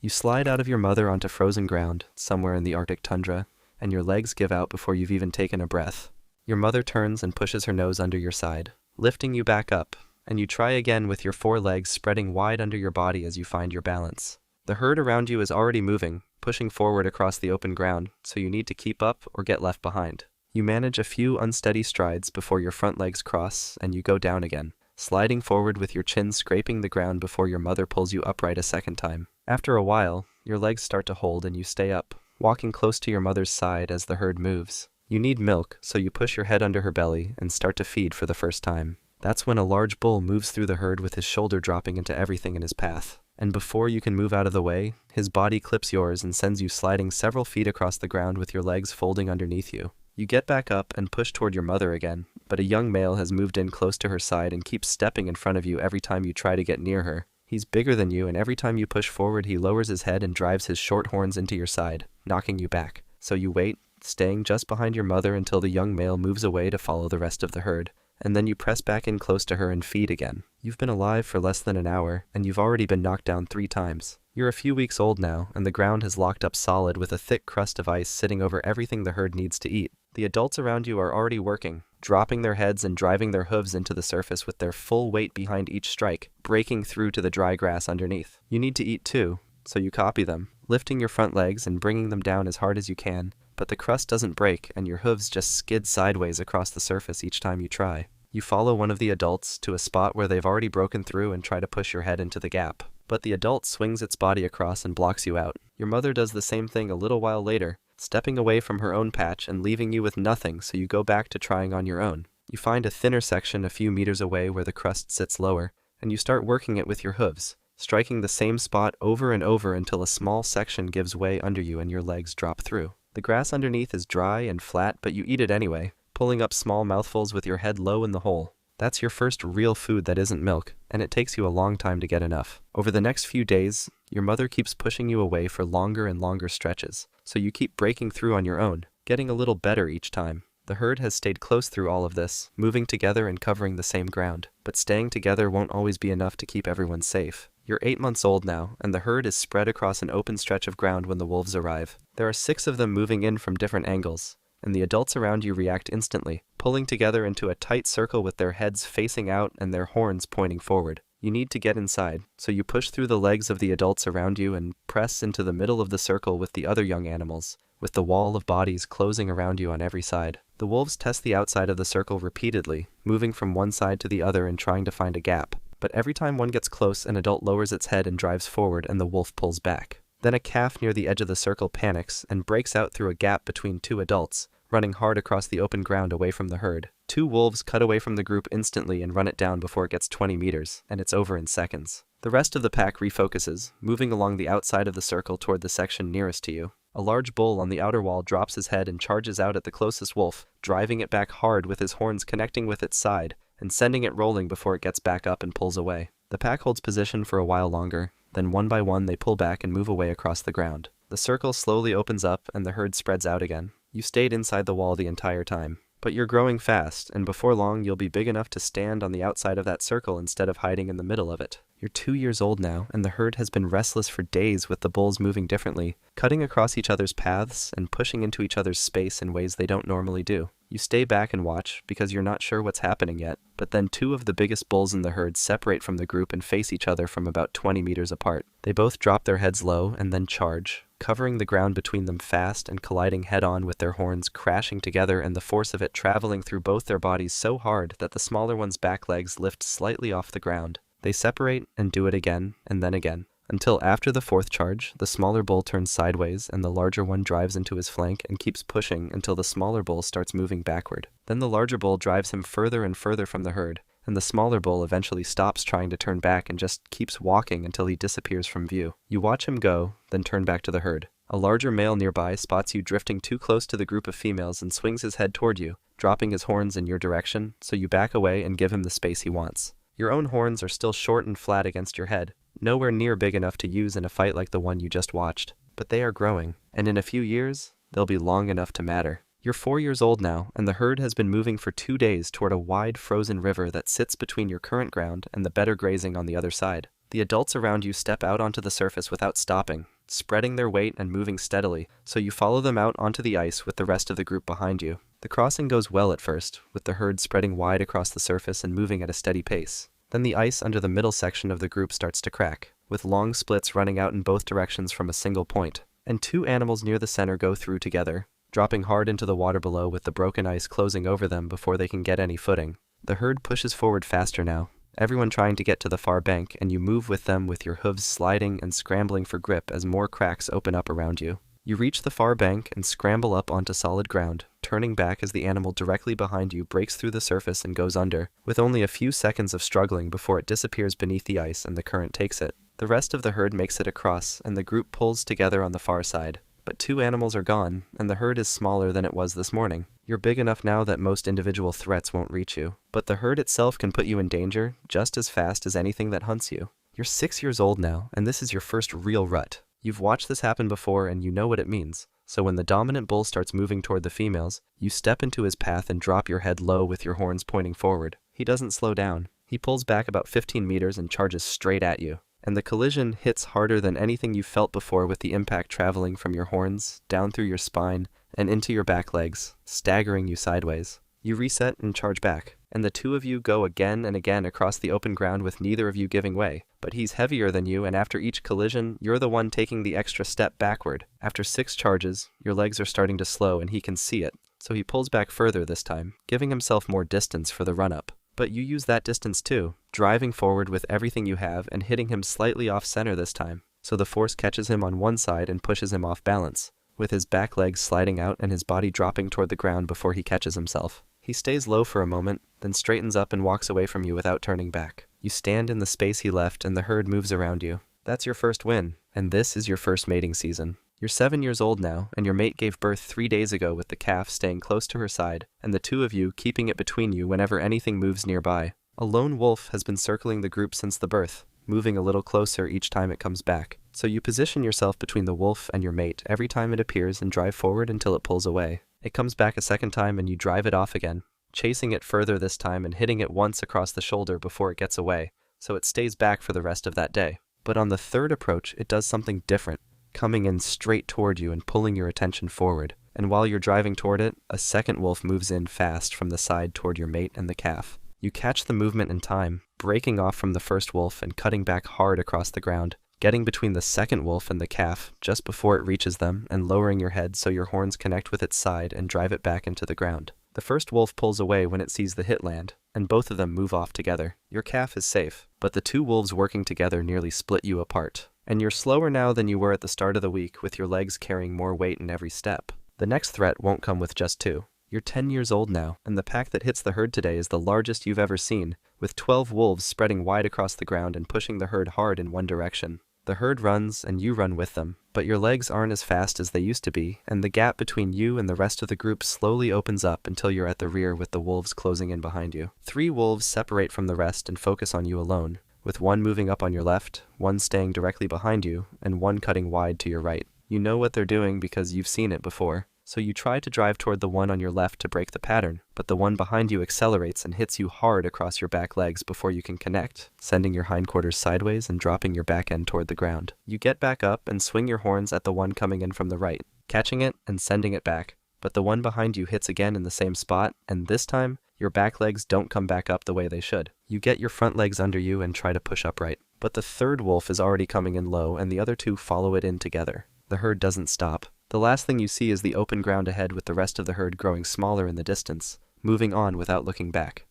You slide out of your mother onto frozen ground, somewhere in the Arctic tundra, and your legs give out before you've even taken a breath. Your mother turns and pushes her nose under your side, lifting you back up, and you try again with your 4 legs spreading wide under your body as you find your balance. The herd around you is already moving, pushing forward across the open ground, so you need to keep up or get left behind. You manage a few unsteady strides before your front legs cross, and you go down again, sliding forward with your chin scraping the ground before your mother pulls you upright a second time. After a while, your legs start to hold and you stay up, walking close to your mother's side as the herd moves. You need milk, so you push your head under her belly and start to feed for the first time. That's when a large bull moves through the herd with his shoulder dropping into everything in his path. And before you can move out of the way, his body clips yours and sends you sliding several feet across the ground with your legs folding underneath you. You get back up and push toward your mother again, but a young male has moved in close to her side and keeps stepping in front of you every time you try to get near her. He's bigger than you, and every time you push forward he lowers his head and drives his short horns into your side, knocking you back. So you wait, staying just behind your mother until the young male moves away to follow the rest of the herd, and then you press back in close to her and feed again. You've been alive for less than an hour, and you've already been knocked down 3 times. You're a few weeks old now, and the ground has locked up solid with a thick crust of ice sitting over everything the herd needs to eat. The adults around you are already working, dropping their heads and driving their hooves into the surface with their full weight behind each strike, breaking through to the dry grass underneath. You need to eat too, so you copy them, lifting your front legs and bringing them down as hard as you can, but the crust doesn't break and your hooves just skid sideways across the surface each time you try. You follow one of the adults to a spot where they've already broken through and try to push your head into the gap. But the adult swings its body across and blocks you out. Your mother does the same thing a little while later, stepping away from her own patch and leaving you with nothing, so you go back to trying on your own. You find a thinner section a few meters away where the crust sits lower, and you start working it with your hooves, striking the same spot over and over until a small section gives way under you and your legs drop through. The grass underneath is dry and flat, but you eat it anyway, pulling up small mouthfuls with your head low in the hole. That's your first real food that isn't milk, and it takes you a long time to get enough. Over the next few days, your mother keeps pushing you away for longer and longer stretches, so you keep breaking through on your own, getting a little better each time. The herd has stayed close through all of this, moving together and covering the same ground, but staying together won't always be enough to keep everyone safe. You're 8 months old now, and the herd is spread across an open stretch of ground when the wolves arrive. There are 6 of them moving in from different angles, and the adults around you react instantly, pulling together into a tight circle with their heads facing out and their horns pointing forward. You need to get inside, so you push through the legs of the adults around you and press into the middle of the circle with the other young animals, with the wall of bodies closing around you on every side. The wolves test the outside of the circle repeatedly, moving from one side to the other and trying to find a gap. But every time one gets close, an adult lowers its head and drives forward, and the wolf pulls back. Then a calf near the edge of the circle panics and breaks out through a gap between 2 adults, running hard across the open ground away from the herd. 2 wolves cut away from the group instantly and run it down before it gets 20 meters, and it's over in seconds. The rest of the pack refocuses, moving along the outside of the circle toward the section nearest to you. A large bull on the outer wall drops his head and charges out at the closest wolf, driving it back hard with his horns connecting with its side, and sending it rolling before it gets back up and pulls away. The pack holds position for a while longer, then one by one they pull back and move away across the ground. The circle slowly opens up and the herd spreads out again. You stayed inside the wall the entire time. But you're growing fast, and before long you'll be big enough to stand on the outside of that circle instead of hiding in the middle of it. You're 2 years old now, and the herd has been restless for days with the bulls moving differently, cutting across each other's paths and pushing into each other's space in ways they don't normally do. You stay back and watch, because you're not sure what's happening yet, but then 2 of the biggest bulls in the herd separate from the group and face each other from about 20 meters apart. They both drop their heads low and then charge, covering the ground between them fast and colliding head-on with their horns crashing together and the force of it traveling through both their bodies so hard that the smaller one's back legs lift slightly off the ground. They separate and do it again and then again, until after the 4th charge, the smaller bull turns sideways and the larger one drives into his flank and keeps pushing until the smaller bull starts moving backward. Then the larger bull drives him further and further from the herd, and the smaller bull eventually stops trying to turn back and just keeps walking until he disappears from view. You watch him go, then turn back to the herd. A larger male nearby spots you drifting too close to the group of females and swings his head toward you, dropping his horns in your direction, so you back away and give him the space he wants. Your own horns are still short and flat against your head, nowhere near big enough to use in a fight like the one you just watched. But they are growing, and in a few years, they'll be long enough to matter. You're 4 years old now, and the herd has been moving for 2 days toward a wide frozen river that sits between your current ground and the better grazing on the other side. The adults around you step out onto the surface without stopping, spreading their weight and moving steadily, so you follow them out onto the ice with the rest of the group behind you. The crossing goes well at first, with the herd spreading wide across the surface and moving at a steady pace. Then the ice under the middle section of the group starts to crack, with long splits running out in both directions from a single point, and two animals near the center go through together, dropping hard into the water below with the broken ice closing over them before they can get any footing. The herd pushes forward faster now, everyone trying to get to the far bank, and you move with them with your hooves sliding and scrambling for grip as more cracks open up around you. You reach the far bank and scramble up onto solid ground, turning back as the animal directly behind you breaks through the surface and goes under, with only a few seconds of struggling before it disappears beneath the ice and the current takes it. The rest of the herd makes it across, and the group pulls together on the far side. But two animals are gone, and the herd is smaller than it was this morning. You're big enough now that most individual threats won't reach you, but the herd itself can put you in danger just as fast as anything that hunts you. You're 6 years old now, and this is your first real rut. You've watched this happen before and you know what it means. So when the dominant bull starts moving toward the females, you step into his path and drop your head low with your horns pointing forward. He doesn't slow down. He pulls back about 15 meters and charges straight at you. And the collision hits harder than anything you've felt before, with the impact traveling from your horns, down through your spine, and into your back legs, staggering you sideways. You reset and charge back, and the two of you go again and again across the open ground with neither of you giving way. But he's heavier than you, and after each collision, you're the one taking the extra step backward. After 6 charges, your legs are starting to slow and he can see it, so he pulls back further this time, giving himself more distance for the run-up. But you use that distance too, driving forward with everything you have and hitting him slightly off-center this time, so the force catches him on one side and pushes him off balance, with his back legs sliding out and his body dropping toward the ground before he catches himself. He stays low for a moment, then straightens up and walks away from you without turning back. You stand in the space he left and the herd moves around you. That's your first win, and this is your first mating season. You're 7 years old now, and your mate gave birth 3 days ago with the calf staying close to her side, and the two of you keeping it between you whenever anything moves nearby. A lone wolf has been circling the group since the birth, moving a little closer each time it comes back. So you position yourself between the wolf and your mate every time it appears and drive forward until it pulls away. It comes back a second time and you drive it off again, chasing it further this time and hitting it once across the shoulder before it gets away, so it stays back for the rest of that day. But on the third approach, it does something different, coming in straight toward you and pulling your attention forward. And while you're driving toward it, a second wolf moves in fast from the side toward your mate and the calf. You catch the movement in time, breaking off from the first wolf and cutting back hard across the ground, getting between the second wolf and the calf just before it reaches them and lowering your head so your horns connect with its side and drive it back into the ground. The first wolf pulls away when it sees the hit land, and both of them move off together. Your calf is safe, but the two wolves working together nearly split you apart. And you're slower now than you were at the start of the week, with your legs carrying more weight in every step. The next threat won't come with just 2. You're 10 years old now, and the pack that hits the herd today is the largest you've ever seen, with 12 wolves spreading wide across the ground and pushing the herd hard in one direction. The herd runs, and you run with them, but your legs aren't as fast as they used to be, and the gap between you and the rest of the group slowly opens up until you're at the rear with the wolves closing in behind you. 3 wolves separate from the rest and focus on you alone, with one moving up on your left, one staying directly behind you, and one cutting wide to your right. You know what they're doing because you've seen it before. So you try to drive toward the one on your left to break the pattern, but the one behind you accelerates and hits you hard across your back legs before you can connect, sending your hindquarters sideways and dropping your back end toward the ground. You get back up and swing your horns at the one coming in from the right, catching it and sending it back, but the one behind you hits again in the same spot, and this time, your back legs don't come back up the way they should. You get your front legs under you and try to push upright, but the third wolf is already coming in low and the other two follow it in together. The herd doesn't stop. The last thing you see is the open ground ahead with the rest of the herd growing smaller in the distance, moving on without looking back.